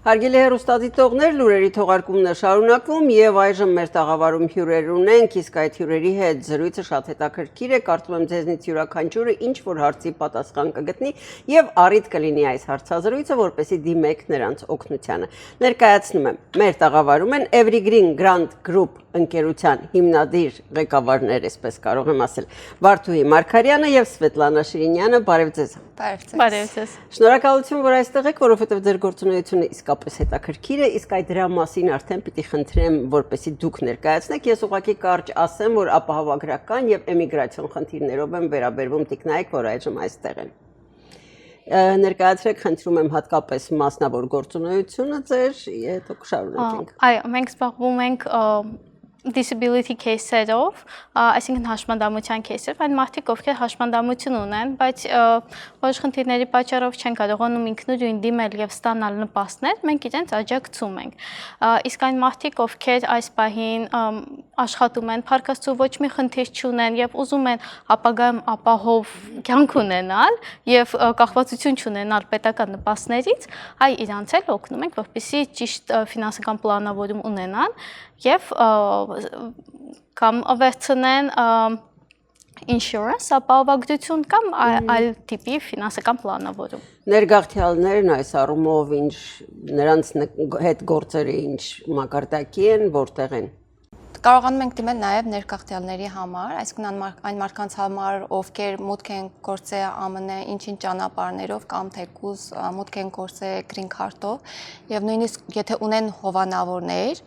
Հարգելի հեռուստադիտողներ, լուրերի թողարկումն է շարունակվում եւ այժմ մեր տաղավարում հյուրեր ունենք, իսկ այդ հյուրերի հետ զրույցը շատ հետաքրքիր է, կարծում եմ ձեզնից յուրաքանչյուրը ինչ որ հարցի պատասխան կգտնի եւ առիթ կլինի այս հարցազրույցը, որպեսզի դիմեք նրանց օգնությանը։ Ներկայացնում եմ, մեր տաղավարում են Evergreen Grant Group ընկերության հիմնադիր ղեկավարներ, այսպես կարող եմ ասել, Վարդուհի Մարգարյանը եւ Սվետլանա Շիրինյանը, բարև ձեզ։ Բարև ձեզ։ Շնորհակալություն, որ այստեղ եք, որովհետեւ ձեր գործունեությունը իսկապես հետաքրքիր է, իսկ այդ դրա մասին արդեն պիտի խնդրեմ, որպեսզի դուք ներկայացնեք։ Ես ուղղակի կարճ ասեմ, որ ապահովագրական եւ էմիգրացիոն խնդիրներով եմ վերաբերվում տիկնայք, որ այժմ այստեղ են։ Ներկայացրեք, խնդրում եմ հատկապես մասնավոր գործունեությունը ձեր, հետո կշարունակենք։ Այո, մենք զբաղվում ենք disability case-երով, այսինքն հաշմանդամության case-երով, այն մարդիկ, ովքեր հաշմանդամություն ունեն, բայց որոշ խնդիրների պատճառով չեն կարողանում ինքնուրույն դիմել եւ ստանալ նպաստներ, մենք իրենց աջակցում ենք։ Իսկ այն մարդիկ, ովքեր այս պահին աշխատում են, փառք ոչ մի խնդիր չունեն եւ ուզում են ապագայում ապահով կյանք ունենալ եւ կախվածություն չունենալ պետական նպաստներից, իրանց էլ օգնում ենք, որպեսզի ճիշտ ֆինանսական պլանավորում ունենան եւ կամ վերցնեն insurance ապահովագրություն կամ այլ տիպի ֆինանսական պլանավորում։ Ներգաղթյալներն այս առումով ինչ նրանց հետ գործերը ինչ մակարդակի են, որտեղ են։ Կարողանում ենք դիմել նաև ներգաղթյալների համար, այսինքն այն մարդկանց համար, ովքեր մուտք են գործել ԱՄՆ ինչ-ինչ ճանապարհներով կամ թեկուզ մուտք են գործել green card-ով եւ նույնիսկ եթե ունեն հովանավորներ,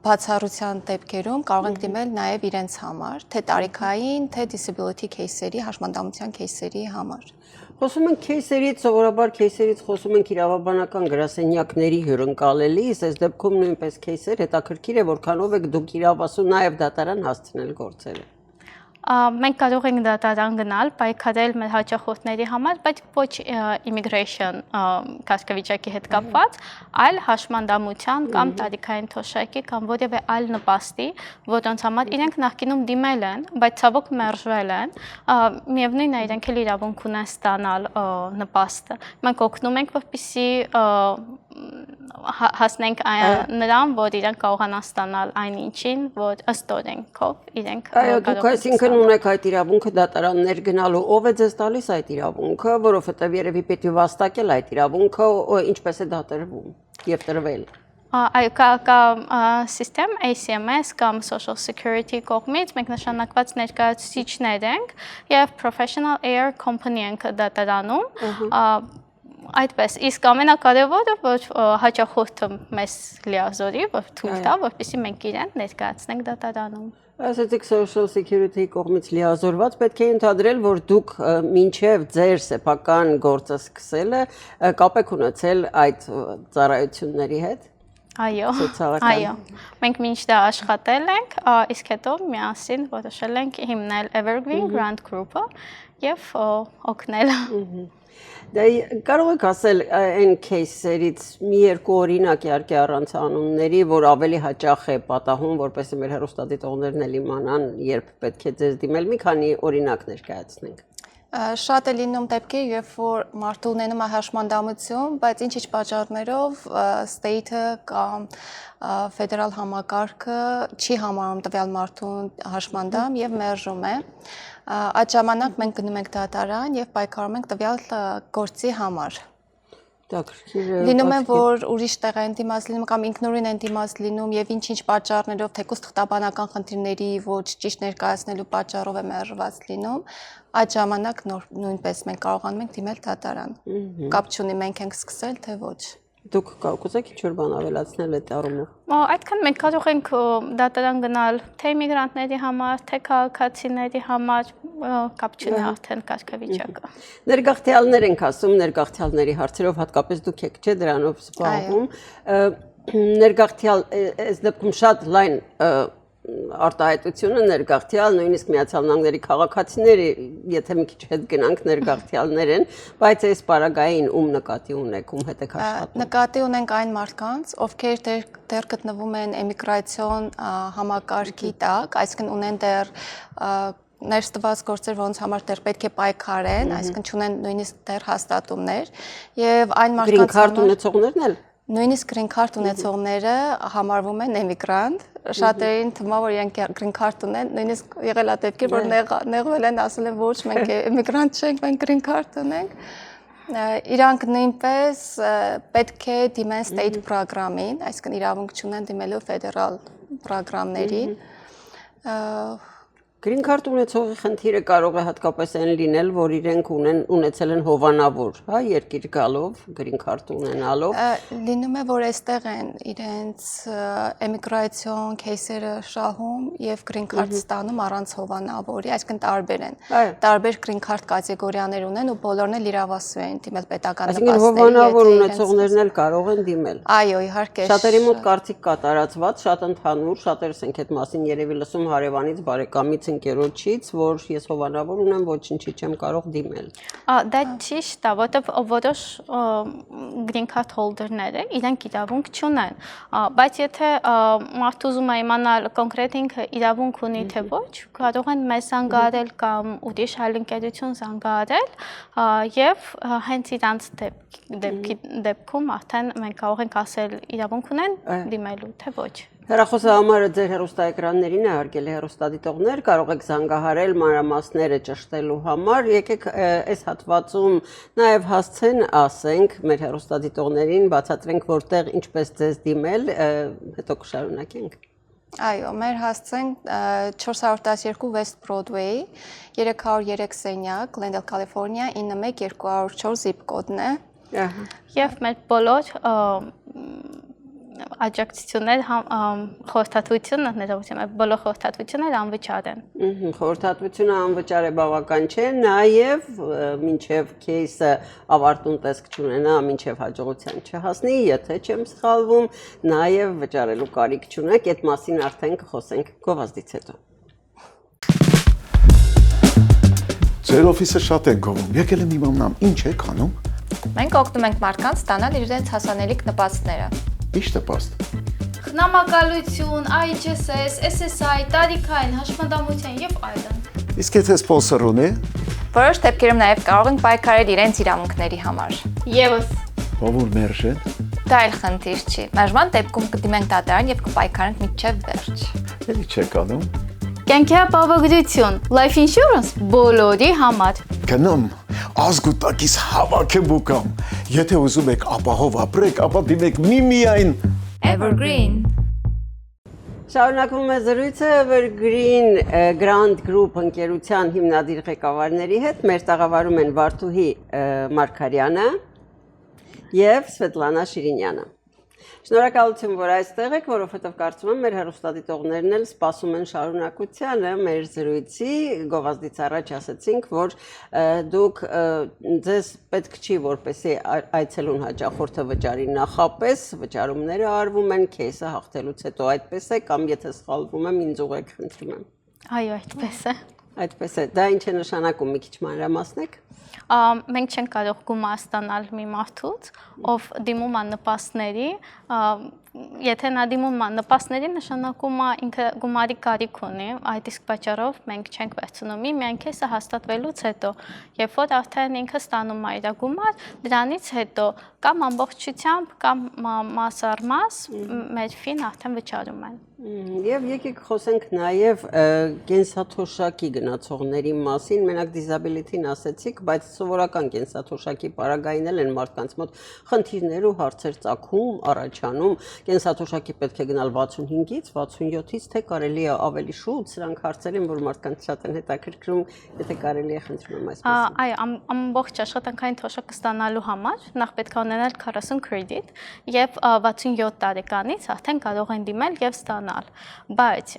բացառության դեպքերում կարող ենք դիմել նաև իրենց համար, թե տարիքային, թե disability case-երի, հաշմանդամության case-երի համար։ Խոսում ենք кейսերից, սովորաբար кейսերից խոսում ենք իրավաբանական գրասենյակների հյուրընկալելիս, այս դեպքում նույնպես кейսեր հետաքրքիր է, որքանով եք դուք իրավասու նաև դատարան հասցնել գործերը։ Մենք կարող ենք դատարան գնալ, պայքարել մեր հաճախորդների համար, բայց ոչ immigration կարգավիճակի հետ կապված, այլ հաշմանդամության կամ տարիքային թոշակի կամ որևէ այլ նպաստի, որոնց համար իրենք նախկինում դիմել են, բայց ցավոք մերժվել են, միևնույնն է իրենք էլ իրավունք ունեն ստանալ նպաստը։ Մենք օգնում ենք, որպեսզի հասնենք նրան, որ իրենք կարողանան ստանալ այն ինչին, որ ըստ օրենքով իրենք դուք այսինքն ունեք այդ իրավունքը դատարաններ գնալու, ով է ձեզ տալիս այդ իրավունքը, որովհետև երևի պետք է վաստակել այդ իրավունքը, ինչպես է դա տրվում եւ տրվել։ Այո, կա սիստեմ ACMS կամ Social Security կողմից մենք նշանակված ներկայացուցիչներ ենք եւ Professional Air Company ենք դատարանում։ Այդպես, իսկ ամենակարևորը, որ հաճախորդը մեզ լիազորի, որ թույլ տա, որպեսզի մենք իրեն ներկայացնենք դատարանում։ Ասեցիք Social Security կողմից լիազորված, պետք է ընդհանրել, որ դուք մինչև ձեր սեփական գործը սկսելը կապ եք ունեցել այդ ծառայությունների հետ։ Այո, մենք մինչ դա աշխատել ենք, իսկ հետո միասին որոշել ենք հիմնել Evergreen Grant Group-ը եւ օգնել։ Դա կարող եք ասել այն кейսերից մի երկու օրինակ իհարկե առանց անունների, որ ավելի հաճախ է պատահում, որպեսզի մեր հեռուստադիտողներն էլ իմանան, երբ պետք է ձեզ դիմել, մի քանի օրինակ ներկայացնենք։ Շատ է լինում դեպքեր, երբ որ մարդը ունենում է հաշմանդամություն, բայց ինչ-ինչ պատճառներով state-ը կամ ֆեդերալ համակարգը չի համարում տվյալ մարդուն հաշմանդամ եւ մերժում է։ Այդ ժամանակ մենք գնում ենք դատարան եւ պայքարում ենք տվյալ գործի համար։ Լինում է, որ ուրիշ տեղ են դիմաց լինում կամ ինքնուրույն են դիմաց լինում եւ ինչ-ինչ պատճառներով թեկուզ թղթաբանական խնդիրների ոչ ճիշտ ներկայացնելու պատճառով է մերժված լինում, այդ ժամանակ նույնպես մենք կարողանում ենք դիմել դատարան։ Կապ չունի մենք ենք սկսել, թե ոչ։ Դուք կուզեք ինչ-որ բան ավելացնել այդ առումով։ Այդքան մենք կարող ենք դատարան գնալ թե միգրանտների համար, թե քաղաքացիների համար, կապ չունի արդեն կարգավիճակը։ Ներգաղթյալներ ենք ասում, ներգաղթյալների հարցերով հատկապես դուք եք, չէ՞, դրանով զբաղվում։ Ներգաղթյալ այս դեպքում շատ լայն արտահայտությունը ներգաղթյալ, նույնիսկ Միացյալ Նահանգների քաղաքացիները, եթե մի քիչ հետ գնանք ներգաղթյալներ են, բայց այս պարագային ում նկատի ունեք, ում հետ եք աշխատում։ Նկատի ունենք այն մարդկանց, ովքեր դեռ գտնվում են էմիգրացիոն համակարգի տակ, այսինքն ունեն դեռ ներստված գործեր, որոնց համար դեռ պետք է պայքարեն, այսինքն չունեն նույնիսկ դեռ հաստատումներ, եւ այն մարդկանց Green card ունեցողներն էլ։ Նույնիսկ green card ունեցողները համարվում են immigrant, շատերին թվում է որ իրենք green card ունեն, նույնիսկ եղել է դեպքեր որ նեղվել են, ասել են ոչ մենք immigrant չենք, մենք green card ունենք։ Իրանք նույնպես պետք է դիմեն state program-ին, այսինքն իրավունք չունեն դիմելու federal program-ներին։ Green card ունեցողի խնդիրը կարող է հատկապես այն լինել, որ իրենք ունեցել են հովանավոր, հա, երկիր գալով, green card ունենալով։ Լինում է, որ այստեղ են իրենց emigration case-երը շահում եւ green card ստանում առանց հովանավորի, այսինքն տարբեր են։ Տարբեր green card կատեգորիաներ ունեն ու բոլորն էլ իրավասու են դիմել պետական նպաստների։ Այսինքն հովանավոր ունեցողներն էլ կարող են դիմել։ Այո, իհարկե։ Շատերի մոտ կարծիք կա տարածված, շատ ընդհանուր, շատերս ենք այդ մասին երևի լսում հարևանից, բարեկամից ընկերոջից, որ ես հովանավոր ունեմ, ոչինչի չեմ կարող դիմել։ Դա ճիշտ է, որովհետև որոշ green card holder-ները իրենք իրավունք չունեն, բայց եթե մարդը ուզում է իմանալ կոնկրետ ինքը իրավունք ունի թե ոչ, կարող են մեզ զանգահարել կամ ուրիշ այլ ընկերություն զանգահարել եւ հենց իրանց դեպքում արդեն մենք կարող ենք ասել իրավունք ունեն դիմելու թե ոչ։ Հեռախոսահամարը ձեր հեռուստաէկրաններին է հարգելի հեռուստադիտողներ, կարող եք զանգահարել մանրամասները ճշտելու համար, եկեք այս հատվածում նաև հասցեն, ասենք մեր հեռուստադիտողներին, բացատրենք որտեղ ինչպես ձեզ դիմել, հետո կշարունակենք։ Այո, մեր հասցեն 412 West Broadway, 303 սենյակ, Glendale, California, 91204 zip կոդն է։ Եվ մեր բոլոր աջակցություններ խորհրդատվությունը ներողություն բոլոր խորհրդատվությունները անվճար են։ Խորհրդատվությունը անվճար է բավական չէ, նաև մինչև кейսը ավարտուն տեսք չունենա, մինչև հաջողության չհասնի, եթե չեմ սխալվում, նաև վճարելու կարիք չունեք, այդ մասին արդեն կխոսենք գովազդից հետո։ Ձեր օֆիսը շատ է գովում, եկել եմ իմանամ, ինչ եք անում։ Մենք օգնում ենք մարդկանց ստանալ իրենց հասանելիք նպաստները։ Ինչ նպաստ։ Խնամակալություն, IHSS, SSI, տարիքային, հաշմանդամության եւ այլն։ Իսկ եթե սպոնսոր ունի, Որոշ դեպքերում նաև կարող ենք պայքարել իրենց իրավունքների համար։ Եվս ով որ մերժ է, Դա այլ խնդիր չի։ Մերժման դեպքում կդիմենք դատարան եւ կպայքարենք մինչեւ վերջ։ էլի չեք անում։ Կյանքի ապահովություն, life insurance բոլորի համար։ Գնամ, ազգուտակից հավաքեմ ու կամ։ Եթե ուզում եք ապահով ապրեք, ապա դիմեք միմիայն Evergreen։ Շարունակվում է զրույցը Evergreen Grand Group ընկերության հիմնադիր ղեկավարների հետ։ Մեր տաղավարում են Վարդուհի Մարգարյանը եւ Սվետլանա Շիրինյանը։ Շնորհակալություն, որ այստեղ եք, որովհետև կարծում եմ մեր հեռուստադիտողներն էլ սպասում են շարունակությանը մեր զրույցի, գովազդից առաջ ասացինք, որ դուք ձեզ պետք չի որպեսի այցելուն հաճախորդը վճարի նախապես, վճարումները արվում են кейսը հաղթելուց հետո, այդպես է, կամ եթե սխալվում եմ, ինձ ուղղեք, խնդրում եմ։ Այո, այդպես է։ Այդպես է, դա ինչ է նշանակում, մի քիչ մանրամասնեք։ Մենք չենք կարող գումար ստանալ մի մարդուց, ով դիմում է նպաստների, եթե նա դիմում է նպաստների, նշանակում է ինքը գումարի կարիք ունի, այդ իսկ պատճառով մենք չենք վերցնում, միայն քեսը հաստատվելուց հետո, երբ որ արդեն ինքը ստանում է իր գումար, դրանից հետո կամ ամբողջությամբ կամ մաս առ մաս մեր ֆին արդեն վճարում են։ Եվ եկեք խոսենք նաև կենսաթոշակի գնացողների մասին, մենակ disability-ն ասեցիք, բայց սովորական կենսաթոշակի պարագային են մարդկանց մոտ խնդիրներ ու հարցեր ծագում, առաջանում, կենսաթոշակի պետք է գնալ 65-ից, 67-ից, թե կարելի է ավելի շուտ, սրանք հարցեր են, որ մարդկանց շատ են հետաքրքրում, եթե կարելի է խնդրում եմ այսպես։ Այո, ամբողջ աշխատանքային թոշակը ստանալու համար նախ պետք է ունենալ 40 credit եւ 67 տարեկանից արդեն կարող են դիմել եւ ստանալ, բայց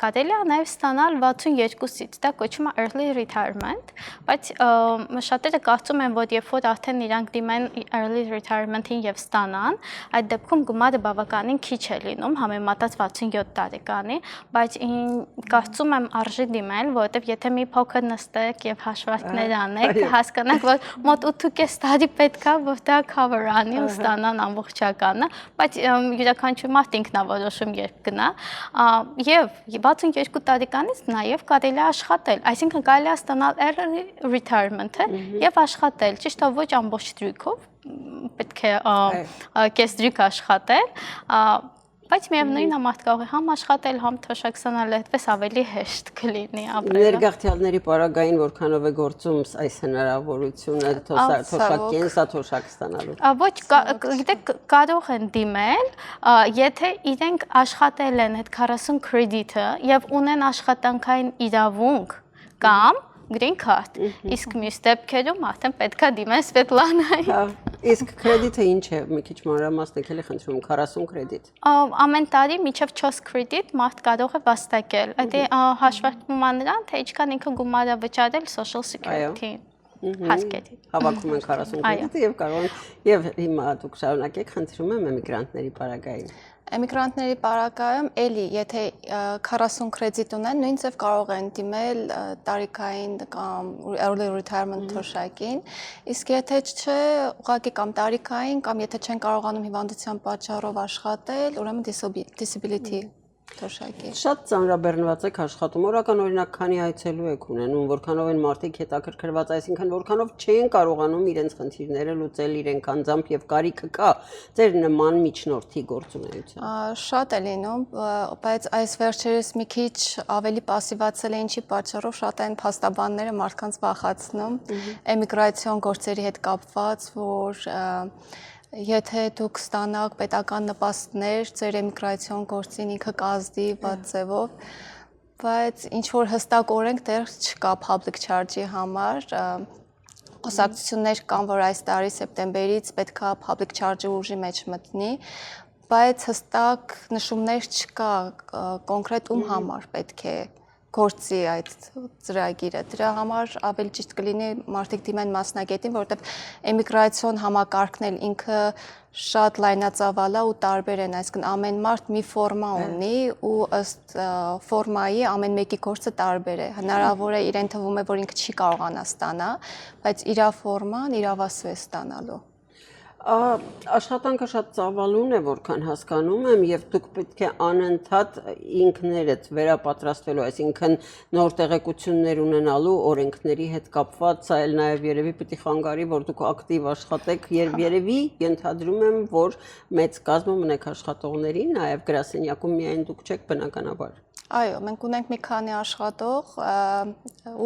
կարելի է նաեւ ստանալ 62-ից, դա կոչվում է early retirement, բայց շատերը կարծում են, որ երբ որ արդեն իրանք դիմեն early retirement-ին եւ ստանան, այդ դեպքում գումարը բավականին քիչ է լինում, համեմատած 67 տարեկանի, բայց կարծում եմ արժի դիմել, որովհետեւ եթե մի փոքր նստեք եւ հաշվարկներ անեք, հասկանաք, որ մոտ 8.5 տարի պետք է որ դա cover անի ու ստանան ամբողջականը, բայց յուրաքանչյուր մարդ ինքն է որոշում երբ գնա, եւ 62 տարեկանից նաեւ կարելի է աշխատել, այսինքն կարելի է ստանալ early retirement-ը եւ աշխատել, ճիշտ է ոչ ամբողջ դրույքով, պետք է կեստրիկ աշխատել, բայց միևնույն է մարդ կարող է համ աշխատել, համ թոշակ ստանալ, այդպես ավելի հեշտ կլինի ապրելը։ Ներգաղթյալների պարագային որքանով է գործում այս հնարավորությունը թոշակ կենսա թոշակ ստանալու։ Ոչ, գիտեք, կարող են դիմել, եթե իրենք աշխատել են այդ 40 կրեդիտը եւ ունեն աշխատանքային իրավունք կամ green card, իսկ մյուս դեպքերում արդեն պետքա դիմեն Սվետլանային։ Իսկ կրեդիտը ինչ է, մի քիչ մանրամասնեք էլի խնդրում, 40 կրեդիտ։ Ամեն տարի մինչև 4 կրեդիտ մարդ կարող է վաստակել։ Այդ հաշվարկվում է նրան, թե ինչքան ինքը գումար է վճարել Social Security-ին։ Հասկետ։ Հավաքում են 40 կրեդիտը եւ կարող են եւ հիմա դուք շարունակեք, խնդրում եմ էմիգրանտների պարագային։ Էմիգրանտների պարագայում էլի, եթե 40 կրեդիտ ունեն, նույն ձև կարող են դիմել տարիքային կամ early retirement թոշակին, իսկ եթե չէ, ուղղակի կամ տարիքային, կամ եթե չեն կարողանում հիվանդության պատճառով աշխատել, ուրեմն disability թոշակի։ Շատ ծանրաբեռնված եք աշխատում, օրական օրինակ քանի այցելու եք ունենում, որքանով են մարդիկ հետաքրքրված, այսինքն որքանով չեն կարողանում իրենց խնդիրները լուծել իրենք անձամբ եւ կարիքը կա ձեր նման միջնորդի գործունեության։ Շատ է լինում, բայց այս վերջերս մի քիչ ավելի пассивացել է, ինչի պատճառով շատ են փաստաբանները մարդկանց վախացնում էմիգրացիոն գործերի հետ կապված, որ եթե դուք ստանաք պետական նպաստներ ձեր էմիգրացիոն գործին ինքը կազդի վատ ձևով, բայց ինչ որ հստակ օրենք դեռ չկա public charge-ի համար, խոսակցություններ կան, որ այս տարի սեպտեմբերից պետքա public charge-ը ուժի մեջ մտնի, բայց հստակ նշումներ չկա կոնկրետ ում համար պետք է գործի այդ ծրագիրը։ Դրա համար ավելի ճիշտ կլինի մարդիկ դիմեն մասնագետին, որովհետև էմիգրացիոն համակարգն էլ ինքը շատ լայնածավալ է ու տարբեր են, այսինքն ամեն մարդ մի ֆորմա ունի ու ըստ ֆորմայի ամեն մեկի գործը տարբեր է։ Հնարավոր է իրեն թվում է, որ ինքը չի կարողանա ստանա, բայց իր ֆորման իրավասու է ստանալու։ Աշխատանքը շատ ծավալուն է, որքան հասկանում եմ, եւ դուք պետք է անընդհատ ինքներդ վերապատրաստվելու, այսինքն նոր տեղեկություններ ունենալու օրենքների հետ կապված, սա էլ նաեւ երևի պիտի խանգարի, որ դուք ակտիվ աշխատեք, երևի ենթադրում եմ, որ մեծ կազմում ունեք աշխատողների, նաեւ գրասենյակում միայն դուք չեք բնականաբար։ Այո, մենք ունենք մի քանի աշխատող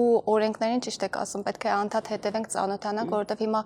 ու օրենքներին ճիշտ եք ասում, պետք է անդադ հետևենք, ծանոթանանք, որովհետև հիմա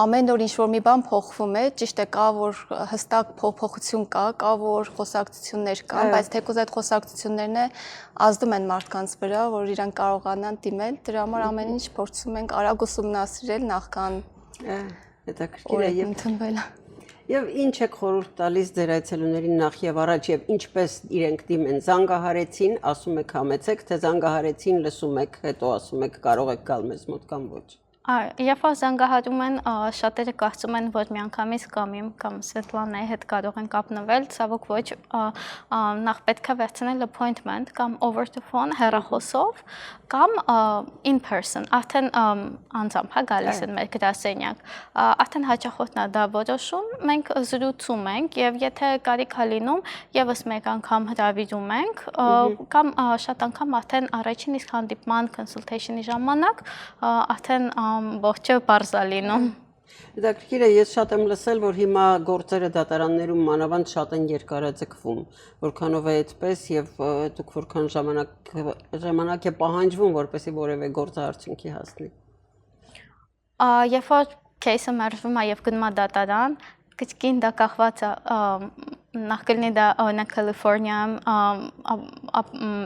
ամեն օր ինչ-որ մի բան փոխվում է, ճիշտ է կա, որ հստակ փոփոխություն կա, որ խոսակցություններ կան, բայց թեկուզ այդ խոսակցություններն ազդում են մարդկանց վրա, որ իրենք կարողանան դիմել, դրա համար ամեն ինչ փորձում ենք արագ ուսումնասիրել նախքան հետաքրքիր է եւ ընդունվելը։ Եվ ինչ եք խորհուրդ տալիս ձեր այցելուներին նախ եւ առաջ եւ ինչպես իրենք դիմեն, զանգահարեցին, ասում եք համեցեք, թե զանգահարեցին, լսում եք, հետո ասում եք կարող եք գալ մեզ մոտ կամ ոչ։ Երբ որ զանգահարում են, շատերը կարծում են, որ միանգամից կամ իմ կամ Սվետլանայի հետ կարող են կապնվել, ցավոք ոչ, նախ պետք է վերցնել appointment կամ over the phone հեռախոսով կամ in person, արդեն անձամբ գալիս են մեր գրասենյակ, արդեն հաճախորդն է դա որոշում, մենք զրուցում ենք եւ եթե կարիք է լինում, եւս մեկ անգամ հրավիրում ենք կամ շատ անգամ արդեն առաջին իսկ հանդիպման consultation-ի ժամանակ արդեն ողջը բարձա լինում։ Հետաքրքիր է, ես շատ եմ լսել, որ հիմա գործերը դատարաններում մանավանդ շատ են երկարաձգվում, որքանով է այդպես եւ դուք որքան ժամանակ է պահանջվում, որպեսզի որևէ գործը արդյունքի հասնի։ Երբ որ кейսը մերժվում է եւ գնում է դատարան, կչկին դա կախված է նախ կլինի դա օրինակ Կալիֆոռնիայում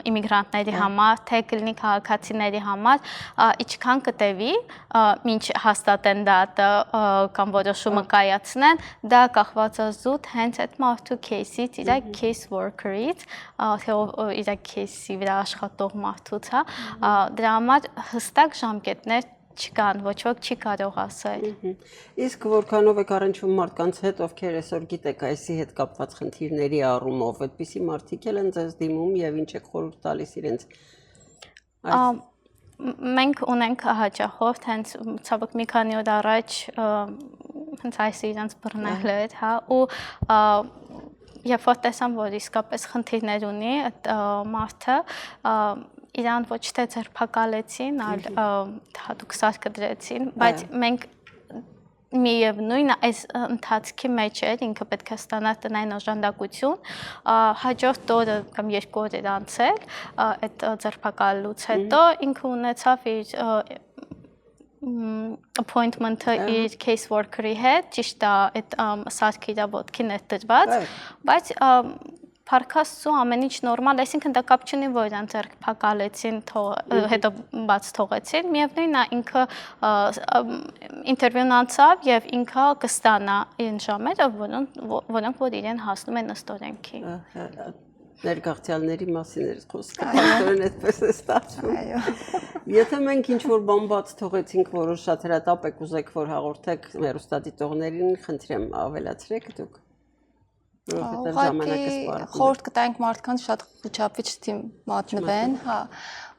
իմիգրանտների համար, թե կլինի քաղաքացիների համար, ինչքան կտևի, մինչ հաստատեն դատը կամ որոշումը կայացնեն, դա կախված է զուտ հենց այդ մարդու кейսից, իր case worker-ից, թե իր кейսի վրա աշխատող մարդուց, դրա համար հստակ ժամկետներ չկան, ոչ ոք չի կարող ասել։ Իսկ որքանով եք առնչվում մարդկանց հետ, ովքեր այսօր գիտեք այսի հետ կապված խնդիրների առումով, այդպիսի մարդիկ են ձեզ դիմում եւ ինչ եք խորհուրդ տալիս իրենց։ Մենք ունենք հաճախորդ, հենց ցավոք մի քանի օր առաջ հենց այս իրենց բռնել էր, հա, ու երբ որ տեսամ, որ իսկապես խնդիրներ ունի այդ մարդը, իրան ոչ թե ձերբակալեցին, այլ հատուկ սարքը դրեցին, բայց մենք միևնույն այս ընթացքի մեջ էր ինքը պետք է ստանա տնային օժանդակություն հաջորդ օրը կամ 2 օր էր անցել այդ ձերբակալելուց հետո ինքը ունեցավ իր appointment-ը իր case worker-ի հետ ճիշտ է այդ սարքի իր ոտքին էր դրված բայց Փարքաստու ամեն ինչ նորմալ, այսինքն դա կապ չունի, որ իրան ձերբակալեցին, հետո բաց թողեցին, միևնույնն է ինքը ինտերվյուն անցավ եւ ինքը կստանա այն ժամերը, որոնք որ իրեն հասնում են ըստ օրենքի։ Ներգաղթյալների մասին էր խոսքը, փաստորեն այդպես է ստացվում։ Այո։ Եթե մենք ինչ-որ բան բաց թողեցինք, որը շատ հրատապ եք ուզեք, որ հաղորդեք հեռուստադիտողներին, խնդրեմ ավելացրեք դուք։ Ուղղակի խորտ կտանք մարդկանց շատ խոչապիչ մատնվեն, հա,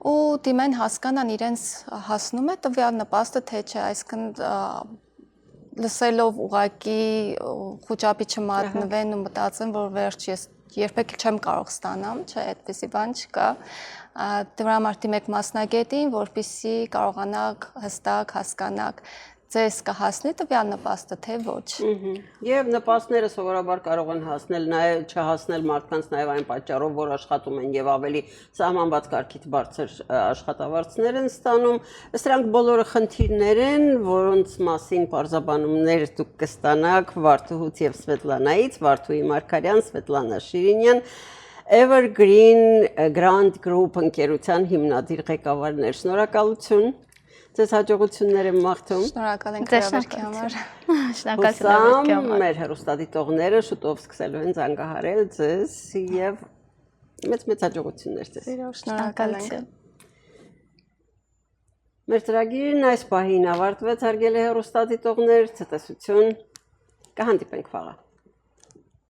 ու դիմեն հասկանան իրենց հասնում է տվյալ նպաստը, թե չէ, այսինքն լսելով ուղղակի խոչապիչը մատնվեն ու մտածեն, որ վերջ ես երբեք չեմ կարող ստանամ, չէ, այդպեսի բան չկա։ Դրա համար դիմեք մասնագետին, որպեսզի կարողանաք հստակ հասկանաք ձեզ կհասնի տվյալ նպաստը, թե ոչ։ Եվ նպաստները սովորաբար կարող են հասնել նաև չհասնել մարդկանց նաև այն պատճառով, որ աշխատում են եւ ավելի սահմանված կարգից բարձր աշխատավարձներ են ստանում։ Սրանք բոլորը խնդիրներ են, որոնց մասին բարձաբանումներ դուք կստանաք Վարդուհուց եւ Սվետլանայից, Վարդուհի Մարգարյան, Սվետլանա Շիրինյան, Evergreen Grand Group ընկերության հիմնադիր ղեկավարներ։ Շնորհակալություն։ Ձեզ հաջողություններ եմ մաղթում։ Շնորհակալ ենք հրավերքի համար։ Շնորհակալություն հրավերքի համար։ Մեր հեռուստադիտողները շուտով սկսելու են զանգահարել ձեզ եւ մեծ հաջողություններ ձեզ։ Շնորհակալ ենք։ Մեր ծրագիրն այս պահին ավարտվեց, հարգելի հեռուստադիտողներ, ցտեսություն, կհանդիպենք վաղը։